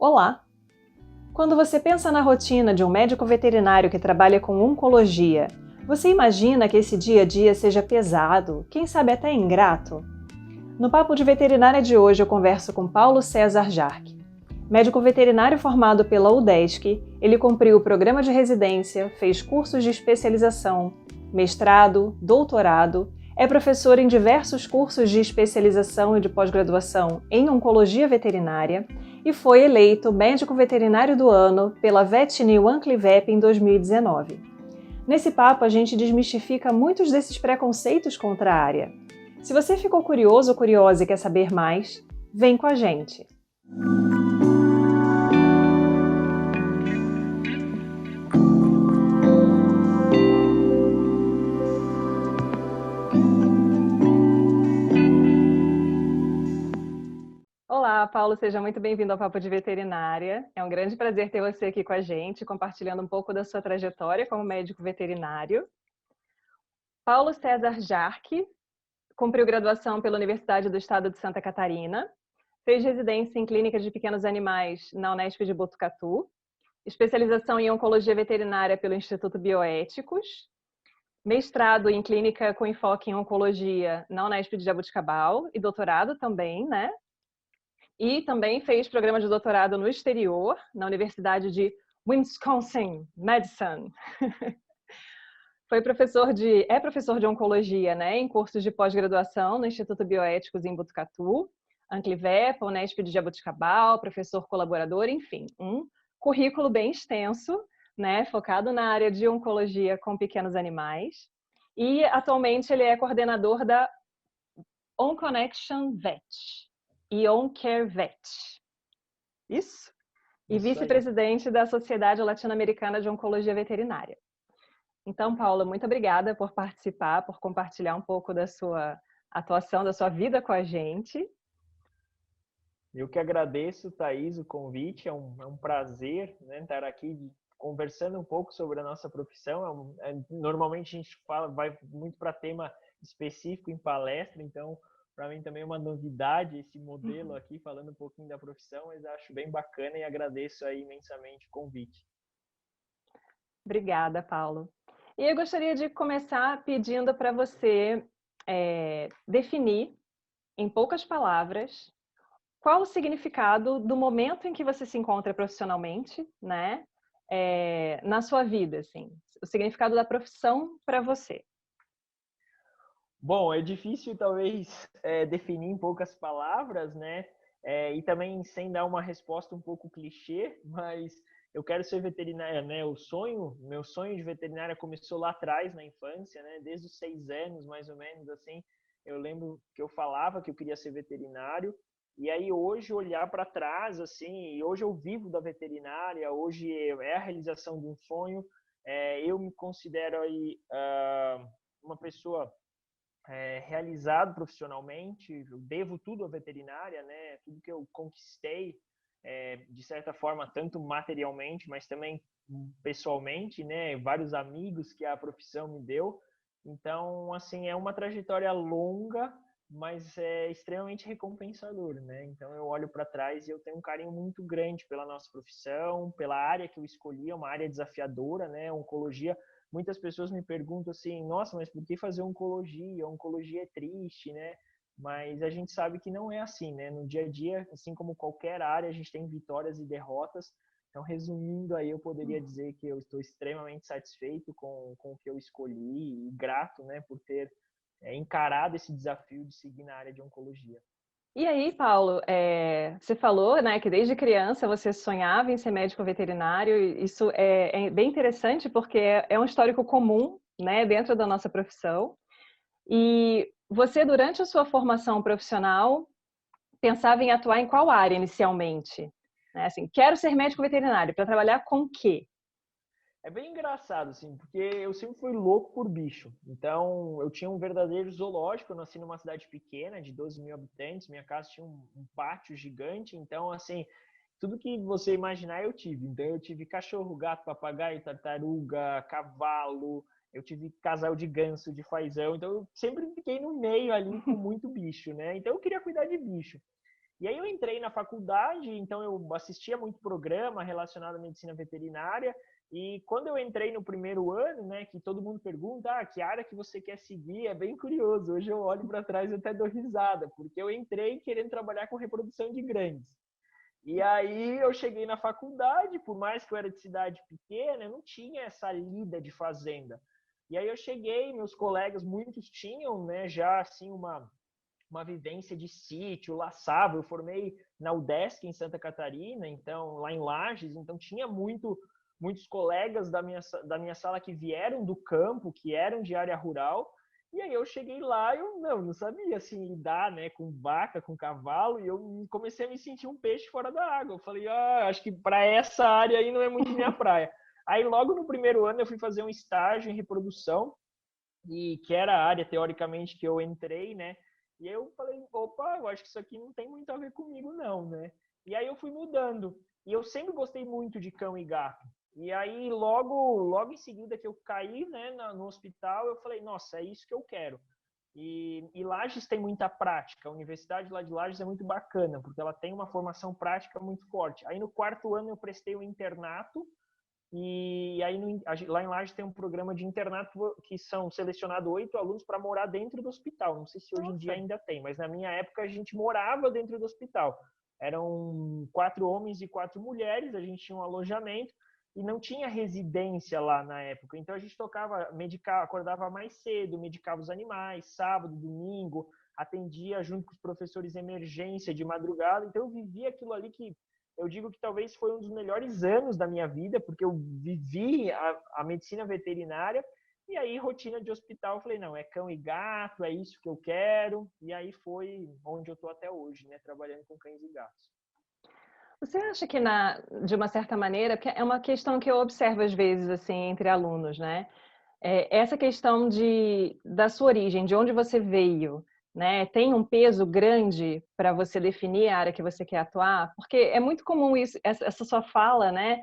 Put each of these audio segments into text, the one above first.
Olá! Quando você pensa na rotina de um médico veterinário que trabalha com oncologia, você imagina que esse dia a dia seja pesado, quem sabe até ingrato? No Papo de Veterinária de hoje eu converso com Paulo César Jarque. Médico veterinário formado pela UDESC, ele cumpriu o programa de residência, fez cursos de especialização, mestrado, doutorado, é professor em diversos cursos de especialização e de pós-graduação em oncologia veterinária e foi eleito médico veterinário do ano pela VetNew Anclivep em 2019. Nesse papo a gente desmistifica muitos desses preconceitos contra a área. Se você ficou curioso ou curiosa e quer saber mais, vem com a gente! Olá, Paulo, seja muito bem-vindo ao Papo de Veterinária. É um grande prazer ter você aqui com a gente, compartilhando um pouco da sua trajetória como médico veterinário. Paulo César Jarque cumpriu graduação pela Universidade do Estado de Santa Catarina, fez residência em clínica de pequenos animais na Unesp de Botucatu, especialização em oncologia veterinária pelo Instituto Bioéticos, mestrado em clínica com enfoque em oncologia na Unesp de Jaboticabal e doutorado também, né? E também fez programa de doutorado no exterior, na Universidade de Wisconsin, Madison. É professor de oncologia, né, em cursos de pós-graduação no Instituto Bioéticos em Botucatu, Anclivep, Unesp de Jaboticabal, professor colaborador, enfim, um currículo bem extenso, né, focado na área de oncologia com pequenos animais. E atualmente ele é coordenador da OnConnection Vet e OnCare Vet. Isso? E vice-presidente da Sociedade Latino-Americana de Oncologia Veterinária. Então, Paula, muito obrigada por participar, por compartilhar um pouco da sua atuação, da sua vida com a gente. Eu que agradeço, Thaís, o convite. É um prazer, né, estar aqui conversando um pouco sobre a nossa profissão. Normalmente a gente vai muito para tema específico em palestra, então para mim também é uma novidade esse modelo aqui, falando um pouquinho da profissão, mas acho bem bacana e agradeço aí imensamente o convite. Obrigada, Paulo. E eu gostaria de começar pedindo para você definir, em poucas palavras, qual o significado do momento em que você se encontra profissionalmente, né, na sua vida, assim, o significado da profissão para você. Bom, é difícil talvez definir em poucas palavras, né? E também sem dar uma resposta um pouco clichê, mas eu quero ser veterinária, né? Meu sonho de veterinária começou lá atrás, na infância, né? Desde os 6 anos, mais ou menos, assim. Eu lembro que eu falava que eu queria ser veterinário. E aí hoje olhar para trás, assim, e hoje eu vivo da veterinária, hoje é a realização de um sonho. Eu me considero aí uma pessoa realizado profissionalmente, eu devo tudo à veterinária, né? Tudo que eu conquistei, de certa forma, tanto materialmente, mas também pessoalmente, né? Vários amigos que a profissão me deu. Então, assim, é uma trajetória longa, mas é extremamente recompensador, né? Então, eu olho para trás e eu tenho um carinho muito grande pela nossa profissão, pela área que eu escolhi, é uma área desafiadora, né? Oncologia. Muitas pessoas me perguntam assim, nossa, mas por que fazer oncologia? Oncologia é triste, né? Mas a gente sabe que não é assim, né? No dia a dia, assim como qualquer área, a gente tem vitórias e derrotas. Então, resumindo aí, eu poderia dizer que eu estou extremamente satisfeito com o que eu escolhi e grato, né, por ter encarado esse desafio de seguir na área de oncologia. E aí, Paulo, você falou, né, que desde criança você sonhava em ser médico veterinário. Isso é bem interessante porque é um histórico comum, né, dentro da nossa profissão. E você, durante a sua formação profissional, pensava em atuar em qual área inicialmente? Né, assim, quero ser médico veterinário, para trabalhar com o quê? É bem engraçado, assim, porque eu sempre fui louco por bicho. Então, eu tinha um verdadeiro zoológico. Eu nasci numa cidade pequena, de 12 mil habitantes. Minha casa tinha um pátio gigante. Então, assim, tudo que você imaginar eu tive. Então, eu tive cachorro, gato, papagaio, tartaruga, cavalo. Eu tive casal de ganso, de fazão. Então, eu sempre fiquei no meio ali com muito bicho, né? Então, eu queria cuidar de bicho. E aí eu entrei na faculdade, então eu assistia muito programa relacionado à medicina veterinária, e quando eu entrei no primeiro ano, né, que todo mundo pergunta, que área que você quer seguir, é bem curioso. Hoje eu olho para trás e até dou risada, porque eu entrei querendo trabalhar com reprodução de grandes. E aí eu cheguei na faculdade, por mais que eu era de cidade pequena, eu não tinha essa lida de fazenda. E aí eu cheguei, meus colegas, muitos tinham, né, já assim uma vivência de sítio, laçava. Eu formei na UDESC em Santa Catarina, então lá em Lages, então tinha muitos colegas da minha sala que vieram do campo, que eram de área rural. E aí eu cheguei lá e eu não sabia assim lidar, né, com vaca, com cavalo, e eu comecei a me sentir um peixe fora da água. Eu falei, acho que para essa área aí não é muito minha praia. Aí logo no primeiro ano eu fui fazer um estágio em reprodução, e que era a área teoricamente que eu entrei, né? E aí eu falei, opa, eu acho que isso aqui não tem muito a ver comigo não, né? E aí eu fui mudando. E eu sempre gostei muito de cão e gato. E aí logo em seguida que eu caí, né, no hospital, eu falei, nossa, é isso que eu quero. E Lages tem muita prática. A universidade lá de Lages é muito bacana, porque ela tem uma formação prática muito forte. Aí no quarto ano eu prestei o internato, e aí lá em Lages tem um programa de internato que são selecionados 8 alunos para morar dentro do hospital. Não sei se hoje em dia Nossa. ainda tem, mas na minha época a gente morava dentro do hospital. Eram 4 homens e 4 mulheres, a gente tinha um alojamento e não tinha residência lá na época. Então a gente acordava mais cedo, medicava os animais, sábado, domingo, atendia junto com os professores emergência de madrugada. Então eu vivia aquilo ali que eu digo que talvez foi um dos melhores anos da minha vida, porque eu vivi a medicina veterinária, e aí rotina de hospital, eu falei, não, é cão e gato, é isso que eu quero, e aí foi onde eu estou até hoje, né, trabalhando com cães e gatos. Você acha que, de uma certa maneira, porque é uma questão que eu observo às vezes, assim, entre alunos, né? Essa questão da sua origem, de onde você veio, né? Tem um peso grande para você definir a área que você quer atuar? Porque é muito comum isso, essa sua fala, né?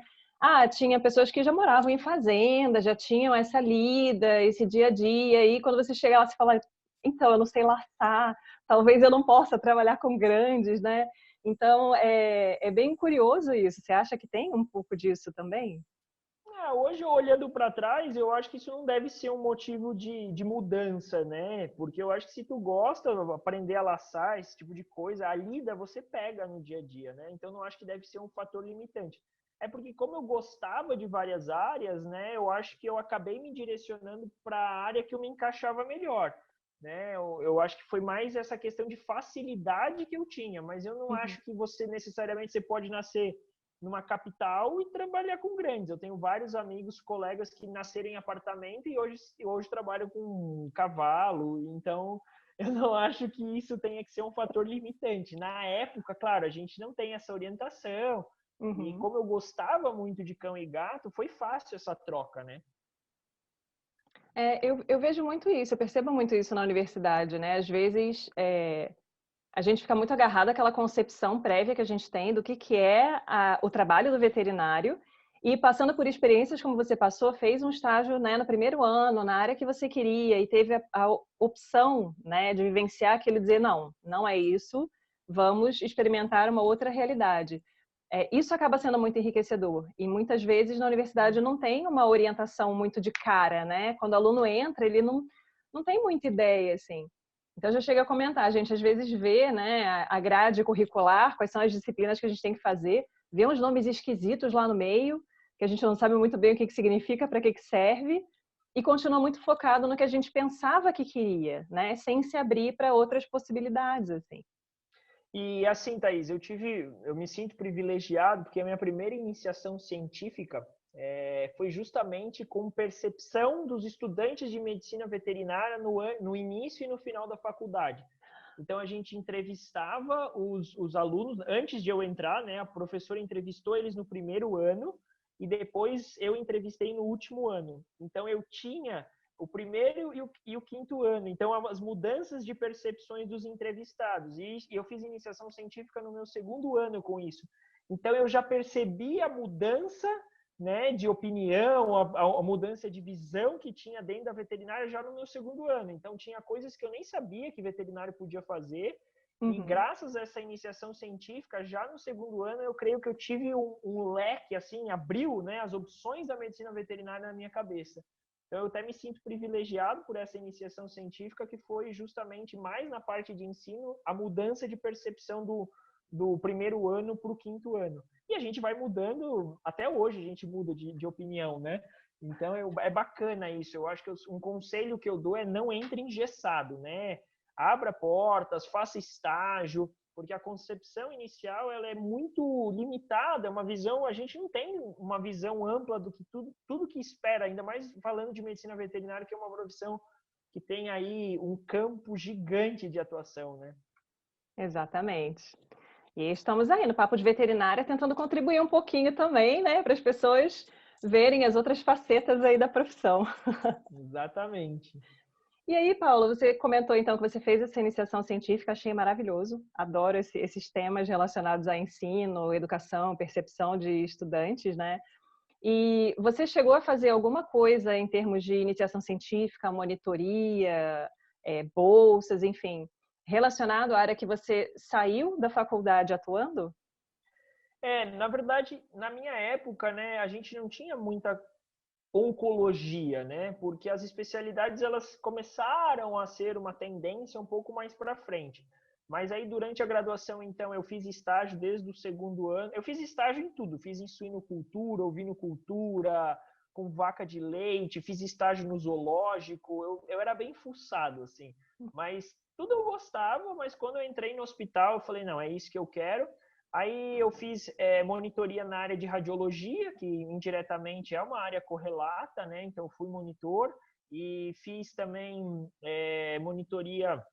Tinha pessoas que já moravam em fazenda, já tinham essa lida, esse dia a dia, e quando você chega lá, você fala, então, eu não sei laçar, talvez eu não possa trabalhar com grandes, né? Então, é bem curioso isso. Você acha que tem um pouco disso também? Hoje, olhando para trás, eu acho que isso não deve ser um motivo de mudança, né? Porque eu acho que se tu gosta, aprender a laçar, esse tipo de coisa, a lida você pega no dia a dia, né? Então, não acho que deve ser um fator limitante. É porque como eu gostava de várias áreas, né? Eu acho que eu acabei me direcionando para a área que eu me encaixava melhor, né? Eu acho que foi mais essa questão de facilidade que eu tinha, mas eu não acho que você necessariamente você pode nascer numa capital e trabalhar com grandes. Eu tenho vários amigos, colegas que nasceram em apartamento e hoje trabalham com cavalo, então eu não acho que isso tenha que ser um fator limitante. Na época, claro, a gente não tem essa orientação, e Uhum. como eu gostava muito de cão e gato, foi fácil essa troca, né? Eu vejo muito isso, eu percebo muito isso na universidade, né? Às vezes, a gente fica muito agarrado àquela concepção prévia que a gente tem do que é o trabalho do veterinário, e passando por experiências como você passou, fez um estágio, né, no primeiro ano, na área que você queria, e teve a opção, né, de vivenciar aquilo e dizer, não é isso, vamos experimentar uma outra realidade. Isso acaba sendo muito enriquecedor, e muitas vezes na universidade não tem uma orientação muito de cara, né? Quando o aluno entra, ele não tem muita ideia, assim. Então, já chega a comentar, a gente às vezes vê, né, a grade curricular, quais são as disciplinas que a gente tem que fazer, vê uns nomes esquisitos lá no meio, que a gente não sabe muito bem o que significa, para que serve, e continua muito focado no que a gente pensava que queria, né, sem se abrir para outras possibilidades, assim. E assim, Thaís, eu me sinto privilegiado porque a minha primeira iniciação científica foi justamente com percepção dos estudantes de medicina veterinária no início e no final da faculdade. Então a gente entrevistava os alunos antes de eu entrar, né? A professora entrevistou eles no primeiro ano e depois eu entrevistei no último ano. Então eu tinha o primeiro e o quinto ano. Então, as mudanças de percepções dos entrevistados. E eu fiz iniciação científica no meu segundo ano com isso. Então, eu já percebi a mudança, né, de opinião, a mudança de visão que tinha dentro da veterinária já no meu segundo ano. Então, tinha coisas que eu nem sabia que veterinário podia fazer E Uhum. graças a essa iniciação científica, já no segundo ano, eu creio que eu tive um leque, assim, abriu, né, as opções da medicina veterinária na minha cabeça. Então, eu até me sinto privilegiado por essa iniciação científica, que foi justamente mais na parte de ensino, a mudança de percepção do primeiro ano para o quinto ano. E a gente vai mudando, até hoje a gente muda de opinião, né? Então, é bacana isso. Eu acho que um conselho que eu dou é não entre engessado, né? Abra portas, faça estágio, porque a concepção inicial ela é muito limitada, é uma visão, a gente não tem uma visão ampla do que tudo que espera, ainda mais falando de medicina veterinária, que é uma profissão que tem aí um campo gigante de atuação, né? Exatamente. E estamos aí no Papo de Veterinária tentando contribuir um pouquinho também, né, para as pessoas verem as outras facetas aí da profissão. Exatamente. E aí, Paulo, você comentou então que você fez essa iniciação científica, achei maravilhoso. Adoro esses temas relacionados a ensino, educação, percepção de estudantes, né? E você chegou a fazer alguma coisa em termos de iniciação científica, monitoria, bolsas, enfim, relacionado à área que você saiu da faculdade atuando? Na verdade, na minha época, né, a gente não tinha muita oncologia, né? Porque as especialidades elas começaram a ser uma tendência um pouco mais para frente. Mas aí durante a graduação, então, eu fiz estágio desde o segundo ano. Eu fiz estágio em tudo, fiz em suinocultura, ovinocultura, com vaca de leite, fiz estágio no zoológico. Eu era bem fuçado, assim. Mas tudo eu gostava, mas quando eu entrei no hospital, eu falei, não, é isso que eu quero. Aí eu fiz monitoria na área de radiologia, que indiretamente é uma área correlata, né? Então fui monitor e fiz também monitoria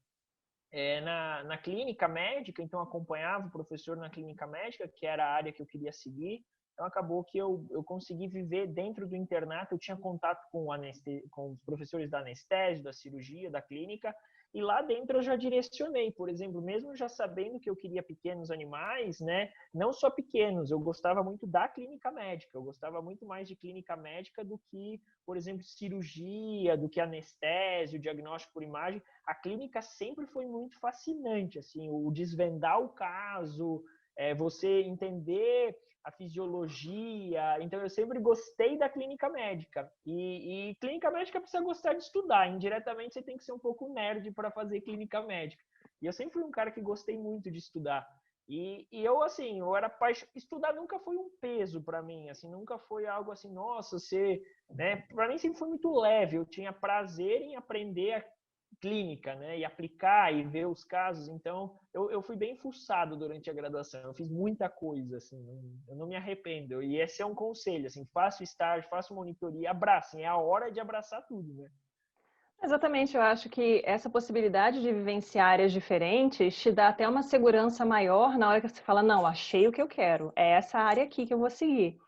na clínica médica, então acompanhava o professor na clínica médica, que era a área que eu queria seguir. Então acabou que eu consegui viver dentro do internato, eu tinha contato com os professores da anestésio, da cirurgia, da clínica, e lá dentro eu já direcionei, por exemplo, mesmo já sabendo que eu queria pequenos animais, né? Não só pequenos, eu gostava muito da clínica médica, eu gostava muito mais de clínica médica do que, por exemplo, cirurgia, do que anestésio, diagnóstico por imagem. A clínica sempre foi muito fascinante, assim, o desvendar o caso, você entender a fisiologia. Então, eu sempre gostei da clínica médica. E clínica médica precisa gostar de estudar. Indiretamente, você tem que ser um pouco nerd para fazer clínica médica. E eu sempre fui um cara que gostei muito de estudar. E eu, assim, eu era estudar nunca foi um peso para mim, assim, nunca foi algo assim, nossa, você, né? Para mim sempre foi muito leve. Eu tinha prazer em aprender clínica, né? E aplicar e ver os casos. Então, eu fui bem fuçado durante a graduação. Eu fiz muita coisa, assim. Eu não me arrependo. E esse é um conselho, assim. Faço estágio, faço monitoria, abracem. É a hora de abraçar tudo, né? Exatamente, eu acho que essa possibilidade de vivenciar áreas diferentes te dá até uma segurança maior na hora que você fala, não, achei o que eu quero, é essa área aqui que eu vou seguir,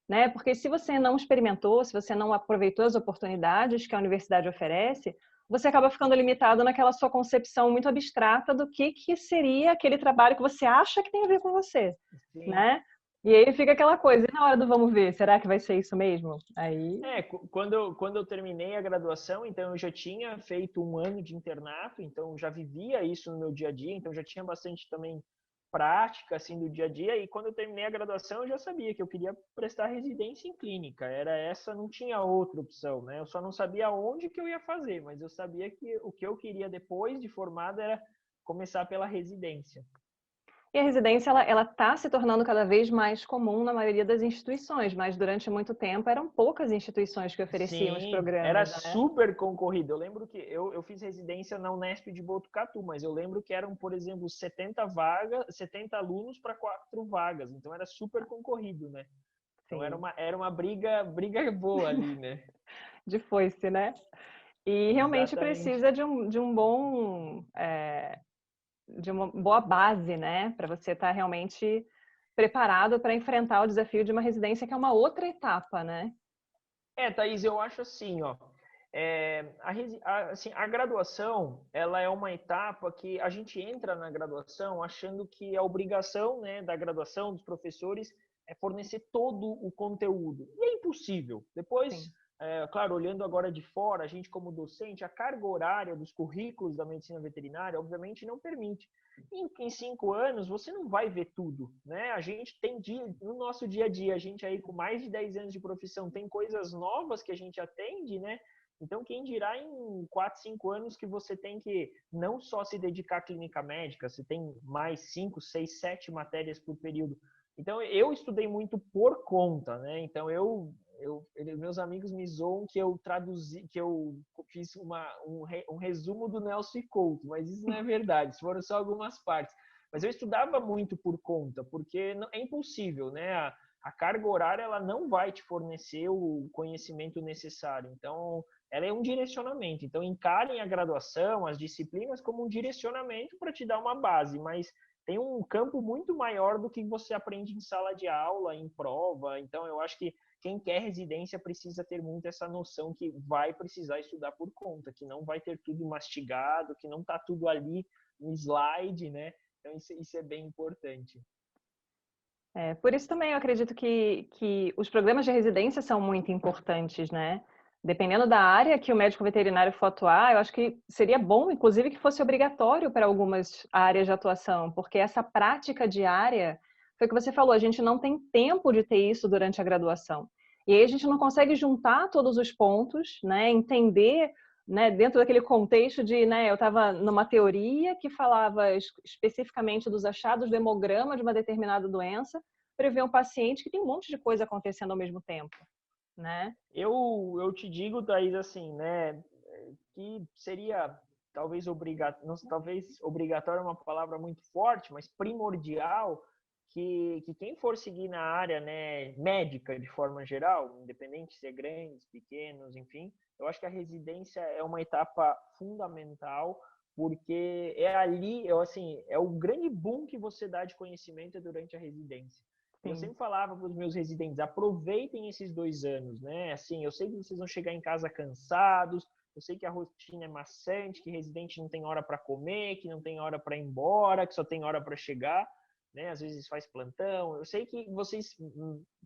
né? Porque se você não experimentou, se você não aproveitou as oportunidades que a universidade oferece, você acaba ficando limitado naquela sua concepção muito abstrata do que seria aquele trabalho que você acha que tem a ver com você, Sim. né? E aí fica aquela coisa, e na hora do vamos ver, será que vai ser isso mesmo? Aí, Quando eu terminei a graduação, então eu já tinha feito um ano de internato, então já vivia isso no meu dia a dia, então já tinha bastante também prática assim do dia a dia. E quando eu terminei a graduação, eu já sabia que eu queria prestar residência em clínica. Era essa, não tinha outra opção, né? Eu só não sabia onde que eu ia fazer, mas eu sabia que o que eu queria depois de formado era começar pela residência. e a residência, ela está se tornando cada vez mais comum na maioria das instituições, mas durante muito tempo eram poucas instituições que ofereciam os Sim, era programas, né? super concorrido. Eu lembro que eu fiz residência na Unesp de Botucatu, mas eu lembro que eram, por exemplo, 70 vagas, 70 alunos para 4 vagas. Então era super concorrido, né? Então Sim, era uma briga boa ali, né? de foice, né? E realmente Exatamente. precisa de um bom, de uma boa base, né? Para você estar realmente preparado para enfrentar o desafio de uma residência, que é uma outra etapa, né? Thaís, eu acho assim, ó. Assim, a graduação, ela é uma etapa que a gente entra na graduação achando que a obrigação, né, da graduação dos professores é fornecer todo o conteúdo. E é impossível. Depois, Sim. claro, olhando agora de fora, a gente como docente, a carga horária dos currículos da medicina veterinária, obviamente, não permite. Em 5 anos, você não vai ver tudo, né? A gente tem no nosso dia a dia, a gente aí com mais de 10 anos de profissão, tem coisas novas que a gente atende, né? Então, quem dirá em 4, 5 anos que você tem que não só se dedicar à clínica médica, você tem mais 5, 6, 7 matérias por período. Então, eu estudei muito por conta, né? Então, meus amigos me zoam que eu traduzi, que eu fiz um resumo do Nelson Couto, mas isso não é verdade, isso foram só algumas partes. Mas eu estudava muito por conta, porque é impossível, né? A carga horária ela não vai te fornecer o conhecimento necessário. Então, ela é um direcionamento. Então, encarem a graduação, as disciplinas como um direcionamento para te dar uma base, mas tem um campo muito maior do que você aprende em sala de aula, em prova. Então, eu acho que quem quer residência precisa ter muito essa noção que vai precisar estudar por conta, que não vai ter tudo mastigado, que não está tudo ali no slide, né? Então, isso é bem importante. Por isso também eu acredito que os programas de residência são muito importantes, né? Dependendo da área que o médico veterinário for atuar, eu acho que seria bom, inclusive, que fosse obrigatório para algumas áreas de atuação, porque essa prática diária, foi o que você falou, a gente não tem tempo de ter isso durante a graduação. E aí a gente não consegue juntar todos os pontos, né? Entender, né, dentro daquele contexto de, né, eu estava numa teoria que falava especificamente dos achados do hemograma de uma determinada doença, para ver um paciente que tem um monte de coisa acontecendo ao mesmo tempo, né? Eu te digo, Thaís, assim, né, que seria talvez obrigatório é uma palavra muito forte, mas primordial que quem for seguir na área, né, médica de forma geral, independente se é grandes, pequenos, enfim, eu acho que a residência é uma etapa fundamental, porque é ali, assim, é o grande boom que você dá de conhecimento durante a residência. Eu Sim. sempre falava para os meus residentes, aproveitem esses 2 anos, né? Assim, eu sei que vocês vão chegar em casa cansados, eu sei que a rotina é maçante, que residente não tem hora para comer, que não tem hora para ir embora, que só tem hora para chegar, né? Às vezes faz plantão. Eu sei que vocês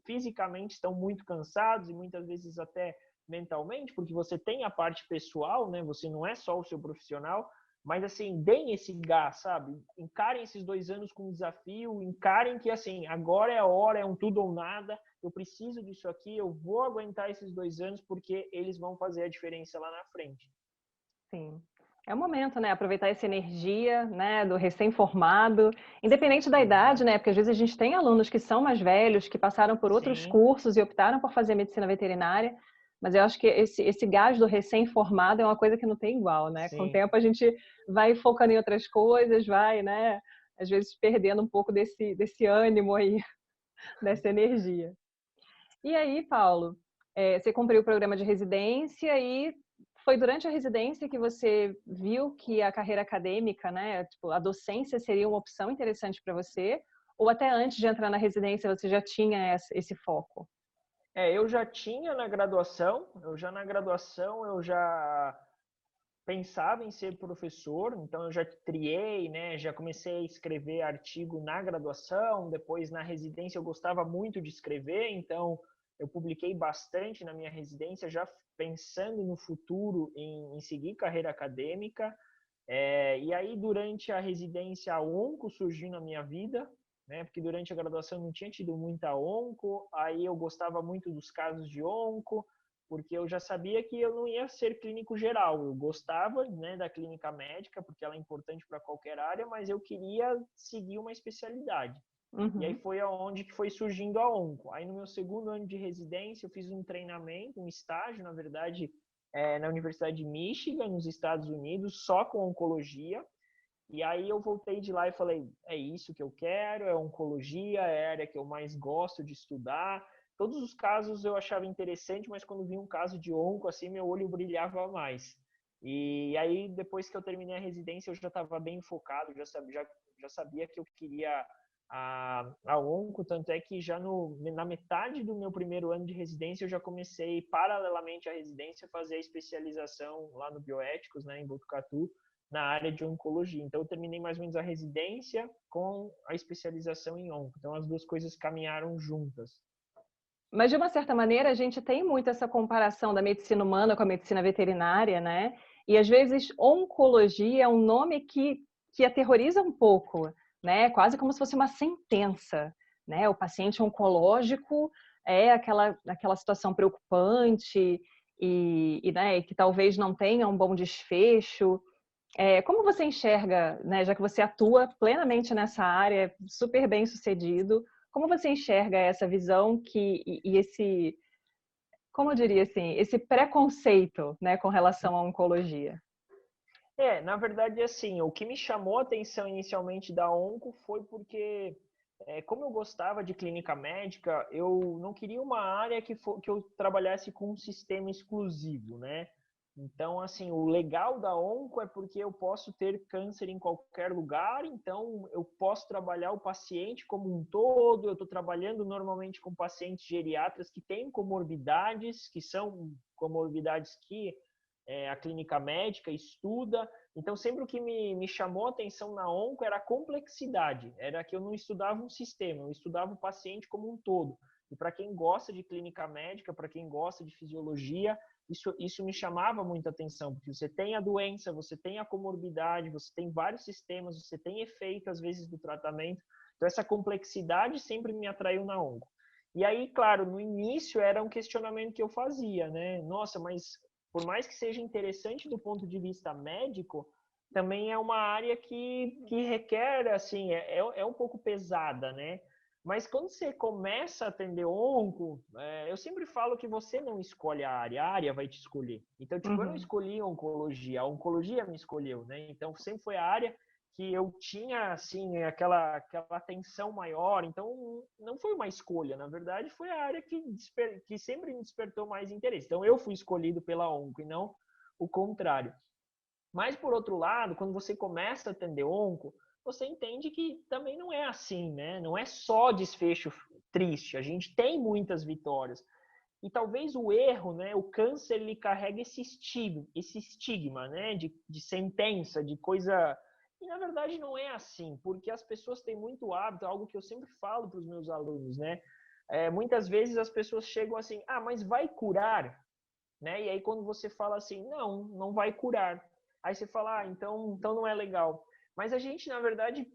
fisicamente estão muito cansados e muitas vezes até mentalmente, porque você tem a parte pessoal, né? Você não é só o seu profissional, mas assim, deem esse gás, sabe? Encarem esses 2 anos com desafio, encarem que assim, agora é a hora, é um tudo ou nada, eu preciso disso aqui, eu vou aguentar esses 2 anos porque eles vão fazer a diferença lá na frente. Sim. É o momento, né? Aproveitar essa energia, né, do recém-formado, independente da idade, né? Porque às vezes a gente tem alunos que são mais velhos, que passaram por outros Sim. cursos e optaram por fazer medicina veterinária, mas eu acho que esse gás do recém-formado é uma coisa que não tem igual, né? Com o Sim. tempo a gente vai focando em outras coisas, vai, né? Às vezes perdendo um pouco desse ânimo aí, dessa energia. E aí, Paulo, você cumpriu o programa de residência e foi durante a residência que você viu que a carreira acadêmica, né, tipo, a docência seria uma opção interessante para você? Ou até antes de entrar na residência você já tinha esse foco? Eu já tinha na graduação, eu já pensava em ser professor, então eu já triei, né, já comecei a escrever artigo na graduação, depois na residência eu gostava muito de escrever, então eu publiquei bastante na minha residência, já pensando no futuro em seguir carreira acadêmica. E aí, durante a residência, a onco surgiu na minha vida, né? Porque durante a graduação eu não tinha tido muita onco, aí eu gostava muito dos casos de onco, porque eu já sabia que eu não ia ser clínico geral. Eu gostava, né, da clínica médica, porque ela é importante para qualquer área, mas eu queria seguir uma especialidade. E aí Uhum. foi aonde que foi surgindo a onco. Aí no meu segundo ano de residência, eu fiz um treinamento, um estágio, na verdade, na Universidade de Michigan, nos Estados Unidos, só com oncologia. E aí eu voltei de lá e falei, é isso que eu quero, é oncologia, é a área que eu mais gosto de estudar. Todos os casos eu achava interessante, mas quando vinha um caso de onco, assim, meu olho brilhava mais. E aí, depois que eu terminei a residência, eu já estava bem focado, já sabia que eu queria a onco, tanto é que já na metade do meu primeiro ano de residência, eu já comecei, paralelamente à residência, a fazer a especialização lá no Bioéticos, né, em Botucatu, na área de oncologia. Então, eu terminei mais ou menos a residência com a especialização em onco. Então, as duas coisas caminharam juntas. Mas, de uma certa maneira, a gente tem muito essa comparação da medicina humana com a medicina veterinária, né? E, às vezes, oncologia é um nome que aterroriza um pouco, né? Quase como se fosse uma sentença, né? O paciente oncológico é aquela situação preocupante né, e que talvez não tenha um bom desfecho. Como você enxerga, né, já que você atua plenamente nessa área, super bem sucedido, como você enxerga essa visão e esse, como eu diria assim, esse preconceito, né, com relação à oncologia? Na verdade, assim, o que me chamou a atenção inicialmente da onco foi porque, como eu gostava de clínica médica, eu não queria uma área que eu trabalhasse com um sistema exclusivo, né? Então, assim, o legal da onco é porque eu posso ter câncer em qualquer lugar, então eu posso trabalhar o paciente como um todo, eu estou trabalhando normalmente com pacientes geriatras que têm comorbidades, que são comorbidades que a clínica médica estuda. Então, sempre o que me chamou a atenção na onco era a complexidade, era que eu não estudava um sistema, eu estudava o paciente como um todo. E para quem gosta de clínica médica, para quem gosta de fisiologia, isso me chamava muita atenção, porque você tem a doença, você tem a comorbidade, você tem vários sistemas, você tem efeito, às vezes, do tratamento. Então, essa complexidade sempre me atraiu na onco. E aí, claro, no início era um questionamento que eu fazia, né? Nossa, mas por mais que seja interessante do ponto de vista médico, também é uma área que requer, assim, é um pouco pesada, né? Mas quando você começa a atender onco, eu sempre falo que você não escolhe a área vai te escolher. Então, tipo, eu não Uhum. escolhi a oncologia me escolheu, né? Então, sempre foi a área que eu tinha, assim, aquela atenção maior. Então, não foi uma escolha, na verdade, foi a área que sempre me despertou mais interesse. Então, eu fui escolhido pela onco e não o contrário. Mas, por outro lado, quando você começa a atender onco, você entende que também não é assim, né? Não é só desfecho triste. A gente tem muitas vitórias. E talvez o erro, né? O câncer, ele carrega esse estigma, né? De sentença, de coisa... E, na verdade, não é assim, porque as pessoas têm muito hábito, algo que eu sempre falo para os meus alunos, né? Muitas vezes as pessoas chegam assim, mas vai curar? Né? E aí quando você fala assim, não vai curar. Aí você fala, então não é legal. Mas a gente, na verdade,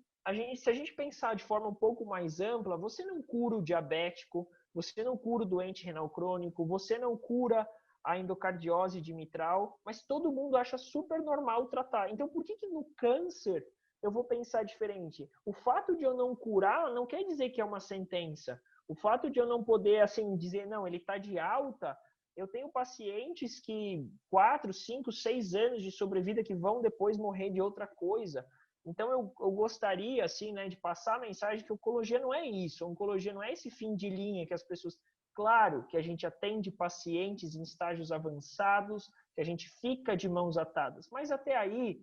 se a gente pensar de forma um pouco mais ampla, você não cura o diabético, você não cura o doente renal crônico, você não cura a endocardiose de mitral, mas todo mundo acha super normal tratar. Então, por que no câncer eu vou pensar diferente? O fato de eu não curar não quer dizer que é uma sentença. O fato de eu não poder, assim, dizer, não, ele está de alta, eu tenho pacientes que 4, 5, 6 anos de sobrevida que vão depois morrer de outra coisa. Então, eu gostaria, assim, né, de passar a mensagem que a oncologia não é isso. A oncologia não é esse fim de linha que as pessoas... Claro que a gente atende pacientes em estágios avançados, que a gente fica de mãos atadas, mas até aí,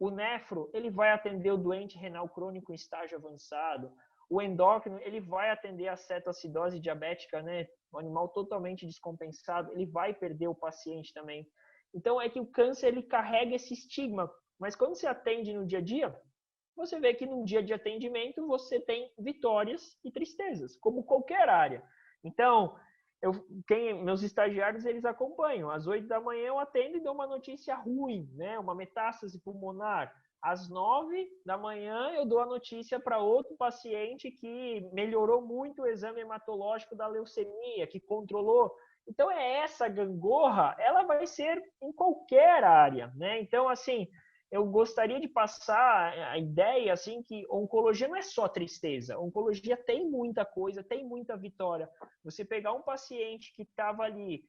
o nefro, ele vai atender o doente renal crônico em estágio avançado. O endócrino, ele vai atender a cetoacidose diabética, né? Um animal totalmente descompensado, ele vai perder o paciente também. Então, é que o câncer, ele carrega esse estigma. Mas quando você atende no dia a dia, você vê que no dia de atendimento você tem vitórias e tristezas, como qualquer área. Então, meus estagiários, eles acompanham. Às 8 da manhã eu atendo e dou uma notícia ruim, né? Uma metástase pulmonar. Às 9 da manhã eu dou a notícia para outro paciente que melhorou muito o exame hematológico da leucemia, que controlou. Então, essa gangorra, ela vai ser em qualquer área, né? Então, assim, eu gostaria de passar a ideia assim que oncologia não é só tristeza. Oncologia tem muita coisa, tem muita vitória. Você pegar um paciente que estava ali,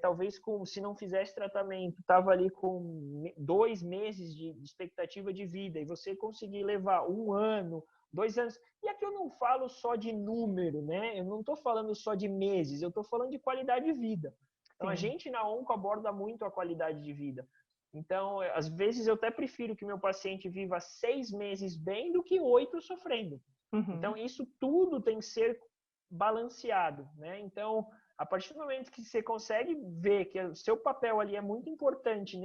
talvez se não fizesse tratamento, estava ali com 2 meses de expectativa de vida e você conseguir levar 1 ano, 2 anos. E aqui eu não falo só de número, né? Eu não estou falando só de meses, eu estou falando de qualidade de vida. Então, a Sim. gente na onco aborda muito a qualidade de vida. Então, às vezes, eu até prefiro que meu paciente viva 6 meses bem do que 8 sofrendo. Então, Uhum. isso tudo tem que ser balanceado, né? Então, a partir do momento que você consegue ver que o seu papel ali é muito importante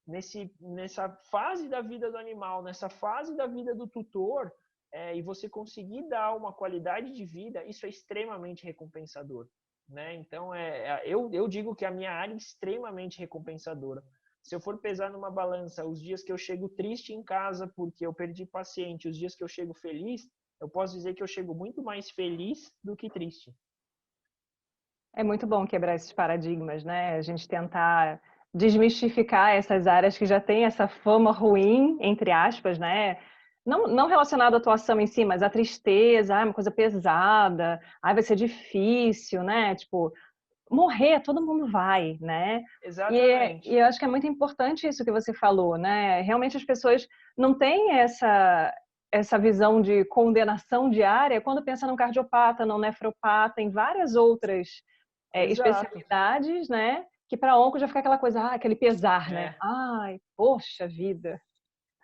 nessa fase da vida do animal, nessa fase da vida do tutor, e você conseguir dar uma qualidade de vida, isso é extremamente recompensador, né? Então, eu digo que a minha área é extremamente recompensadora. Se eu for pesar numa balança os dias que eu chego triste em casa porque eu perdi paciente, os dias que eu chego feliz, eu posso dizer que eu chego muito mais feliz do que triste. É muito bom quebrar esses paradigmas, né? A gente tentar desmistificar essas áreas que já têm essa fama ruim, entre aspas, né? Não relacionado à atuação em si, mas à tristeza, uma coisa pesada, vai ser difícil, né? Tipo, morrer, todo mundo vai, né? E Exatamente. eu acho que é muito importante isso que você falou, né? Realmente as pessoas não têm essa visão de condenação diária quando pensa num cardiopata, num nefropata, em várias outras Exato. especialidades, né? Que para onco já fica aquela coisa, aquele pesar, né? É. Ai, poxa vida.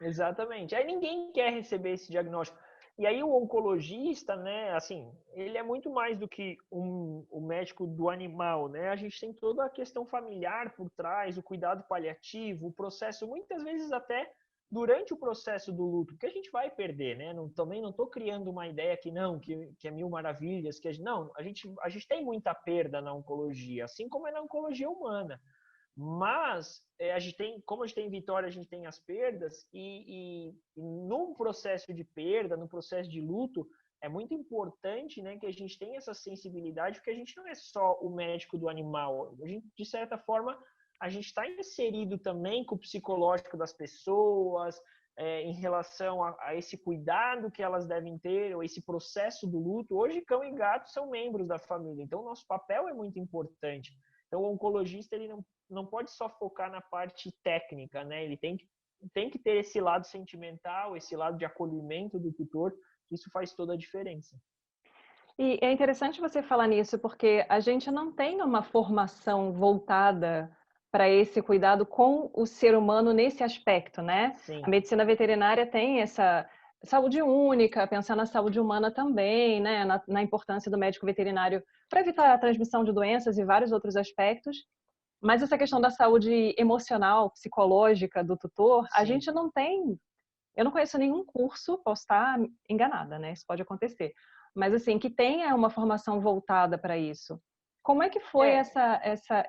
Exatamente. Aí ninguém quer receber esse diagnóstico. E aí o oncologista, né, assim, ele é muito mais do que o médico do animal, né? A gente tem toda a questão familiar por trás, o cuidado paliativo, o processo, muitas vezes até durante o processo do luto, que a gente vai perder, né? Também não estou criando uma ideia que não, que é mil maravilhas, não, a gente tem muita perda na oncologia, assim como é na oncologia humana. Mas a gente tem, como a gente tem vitória, a gente tem as perdas, e no processo de perda, no processo de luto, é muito importante, né, que a gente tenha essa sensibilidade, porque a gente não é só o médico do animal. A gente, de certa forma, a gente está inserido também com o psicológico das pessoas, em relação a esse cuidado que elas devem ter, ou esse processo do luto. Hoje, cão e gato são membros da família, então o nosso papel é muito importante. Então, o oncologista ele não pode só focar na parte técnica, né? Ele tem que ter esse lado sentimental, esse lado de acolhimento do tutor, que isso faz toda a diferença. E é interessante você falar nisso, porque a gente não tem uma formação voltada para esse cuidado com o ser humano nesse aspecto, né? A Sim, medicina veterinária tem essa saúde única, pensar na saúde humana também, né? Na importância do médico veterinário para evitar a transmissão de doenças e vários outros aspectos. Mas essa questão da saúde emocional, psicológica do tutor, a sim. gente não tem. Eu não conheço nenhum curso, posso estar enganada, né? Isso pode acontecer. Mas assim, que tenha uma formação voltada para isso. Como é que foi É,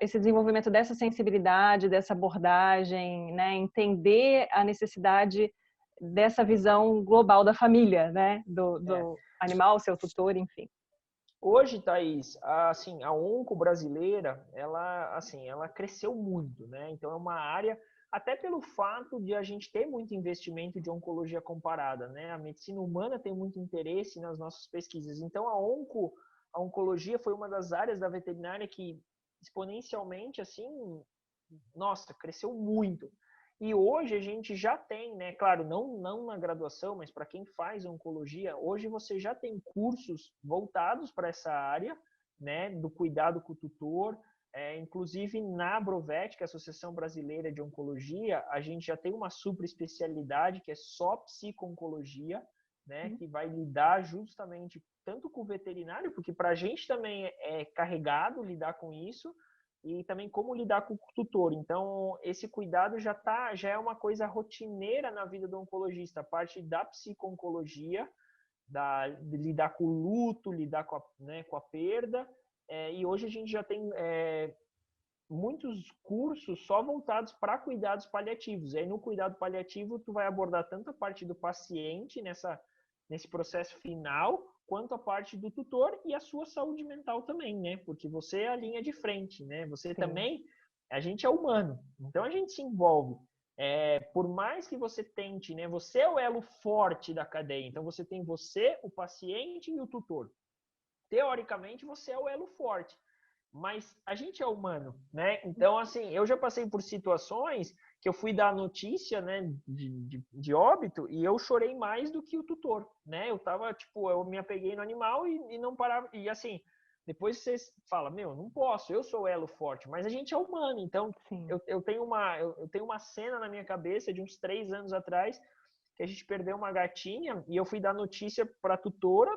esse desenvolvimento dessa sensibilidade, dessa abordagem, né? Entender a necessidade dessa visão global da família, né? é. Do animal, seu tutor, enfim. Hoje, Thaís, assim, a onco brasileira, ela cresceu muito, né? Então é uma área, até pelo fato de a gente ter muito investimento de oncologia comparada, né? A medicina humana tem muito interesse nas nossas pesquisas. Então a oncologia foi uma das áreas da veterinária que exponencialmente, assim, nossa, cresceu muito. E hoje a gente já tem, né? Claro, não na graduação, mas para quem faz oncologia, hoje você já tem cursos voltados para essa área, né? Do cuidado com o tutor. Inclusive na Brovet, que é a Associação Brasileira de Oncologia, a gente já tem uma super especialidade que é só psico-oncologia, né? Que vai lidar justamente tanto com o veterinário, porque para a gente também é carregado lidar com isso, e também como lidar com o tutor. Então, esse cuidado já é uma coisa rotineira na vida do oncologista, a parte da psico-oncologia, de lidar com o luto, lidar com com a perda, e hoje a gente já tem muitos cursos só voltados para cuidados paliativos. E aí no cuidado paliativo tu vai abordar tanto a parte do paciente nesse processo final, quanto a parte do tutor e a sua saúde mental também, né? Porque você é a linha de frente, né? Você Sim. também, a gente é humano, então a gente se envolve. Por mais que você tente, né? Você é o elo forte da cadeia. Então você tem você, o paciente e o tutor. Teoricamente você é o elo forte, mas a gente é humano, né? Então, assim, eu já passei por situações que eu fui dar a notícia, né, de óbito, e eu chorei mais do que o tutor, né? Eu tava, tipo, eu me apeguei no animal e não parava, e assim, depois você fala, meu, não posso, eu sou o elo forte, mas a gente é humano, então Sim. eu tenho uma cena na minha cabeça de uns 3 anos atrás, que a gente perdeu uma gatinha, e eu fui dar notícia para a tutora,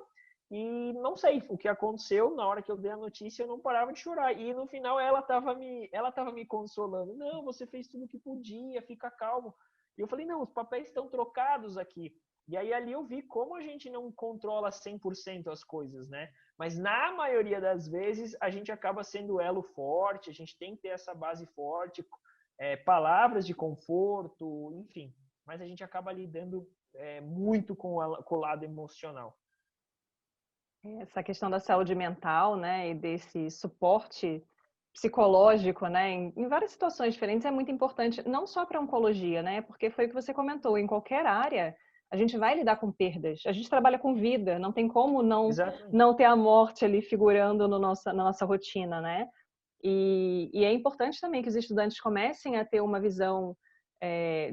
e não sei o que aconteceu, na hora que eu dei a notícia eu não parava de chorar. E no final ela tava me consolando. Não, você fez tudo o que podia, fica calmo. E eu falei, não, os papéis estão trocados aqui. E aí ali eu vi como a gente não controla 100% as coisas, né? Mas na maioria das vezes a gente acaba sendo elo forte, a gente tem que ter essa base forte, palavras de conforto, enfim. Mas a gente acaba lidando muito com o lado emocional. Essa questão da saúde mental, né, e desse suporte psicológico, né, em várias situações diferentes é muito importante, não só para a oncologia, né, porque foi o que você comentou, em qualquer área a gente vai lidar com perdas, a gente trabalha com vida, não tem como Exatamente. não ter a morte ali figurando no na nossa rotina, né, e é importante também que os estudantes comecem a ter uma visão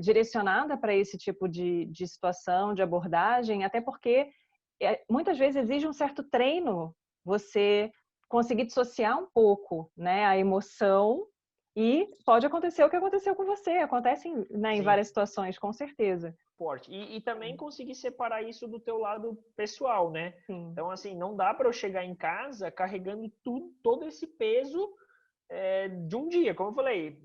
direcionada para esse tipo de situação, de abordagem, até porque muitas vezes exige um certo treino você conseguir dissociar um pouco, né, a emoção e pode acontecer o que aconteceu com você, acontece né, em Sim, várias situações, com certeza. forte. E também conseguir separar isso do teu lado pessoal, né? Sim. Então, assim, não dá para eu chegar em casa carregando todo esse peso de um dia. Como eu falei,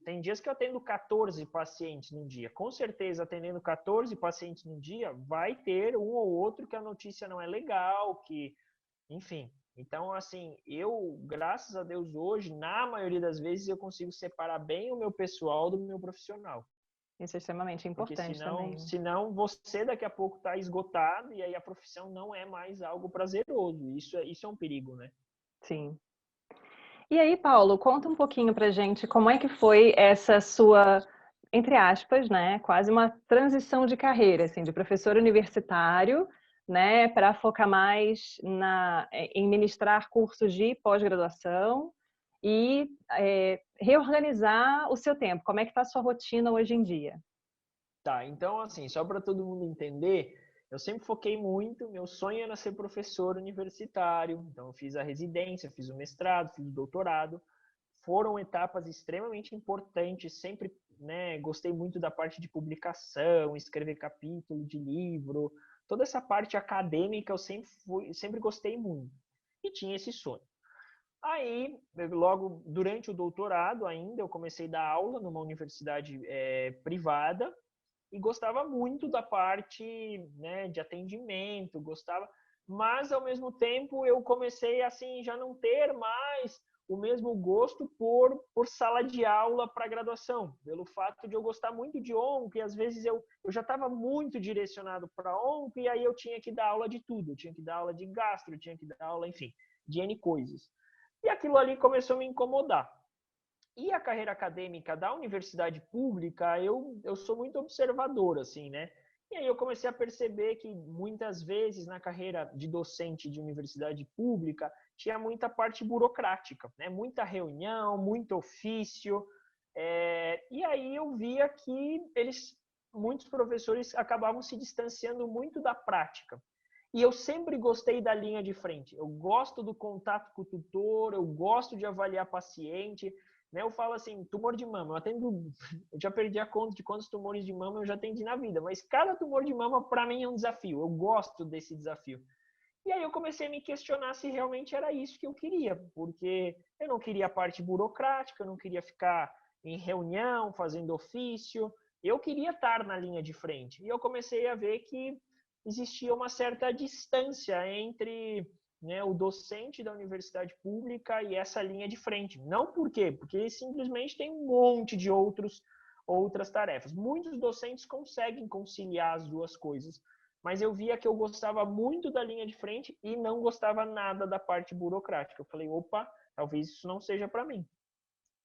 tem dias que eu atendo 14 pacientes num dia. Com certeza, atendendo 14 pacientes num dia, vai ter um ou outro que a notícia não é legal, que, enfim. Então, assim, eu, graças a Deus, hoje, na maioria das vezes, eu consigo separar bem o meu pessoal do meu profissional. Isso é extremamente Porque importante senão, também. senão você daqui a pouco está esgotado e aí a profissão não é mais algo prazeroso. Isso é um perigo, né? Sim. E aí, Paulo, conta um pouquinho pra gente como é que foi essa sua, entre aspas, né, quase uma transição de carreira, assim, de professor universitário, né, para focar mais em ministrar cursos de pós-graduação e reorganizar o seu tempo. Como é que está a sua rotina hoje em dia? Tá, então assim, só para todo mundo entender, eu sempre foquei muito, meu sonho era ser professor universitário, então eu fiz a residência, fiz o mestrado, fiz o doutorado. Foram etapas extremamente importantes, sempre, né, gostei muito da parte de publicação, escrever capítulo de livro, toda essa parte acadêmica eu sempre gostei muito. E tinha esse sonho. Aí, logo durante o doutorado ainda, eu comecei a dar aula numa universidade privada e gostava muito da parte, né, de atendimento, gostava, mas ao mesmo tempo eu comecei assim já não ter mais o mesmo gosto por sala de aula para graduação, pelo fato de eu gostar muito de onco e às vezes eu já estava muito direcionado para onco e aí eu tinha que dar aula de tudo, eu tinha que dar aula de gastro, eu tinha que dar aula, enfim, de N coisas. E aquilo ali começou a me incomodar. E a carreira acadêmica da universidade pública, eu sou muito observador, assim, né? E aí eu comecei a perceber que muitas vezes na carreira de docente de universidade pública tinha muita parte burocrática, né? Muita reunião, muito ofício. E aí eu via que muitos professores acabavam se distanciando muito da prática. E eu sempre gostei da linha de frente. Eu gosto do contato com o tutor, eu gosto de avaliar paciente, né? Eu falo assim, tumor de mama, eu já perdi a conta de quantos tumores de mama eu já atendi na vida, mas cada tumor de mama para mim é um desafio. Eu gosto desse desafio. E aí eu comecei a me questionar se realmente era isso que eu queria, porque eu não queria a parte burocrática, eu não queria ficar em reunião, fazendo ofício, eu queria estar na linha de frente. E eu comecei a ver que existia uma certa distância entre, né, o docente da universidade pública e essa linha de frente. Não por quê? Porque simplesmente tem um monte de outras tarefas. Muitos docentes conseguem conciliar as duas coisas, mas eu via que eu gostava muito da linha de frente e não gostava nada da parte burocrática. Eu falei, opa, talvez isso não seja para mim.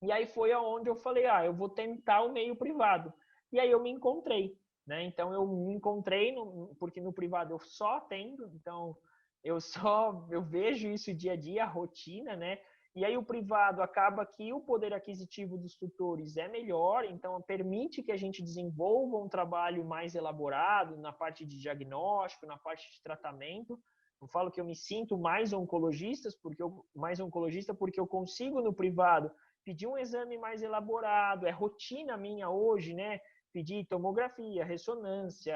E aí foi aonde eu falei, eu vou tentar o meio privado. E aí eu me encontrei, né? Então eu me encontrei porque no privado eu só atendo, então eu vejo isso dia a dia, a rotina, né? E aí o privado acaba que o poder aquisitivo dos tutores é melhor, então permite que a gente desenvolva um trabalho mais elaborado na parte de diagnóstico, na parte de tratamento. Eu falo que eu me sinto mais oncologista porque eu consigo no privado pedir um exame mais elaborado, é rotina minha hoje, né? Pedir tomografia, ressonância,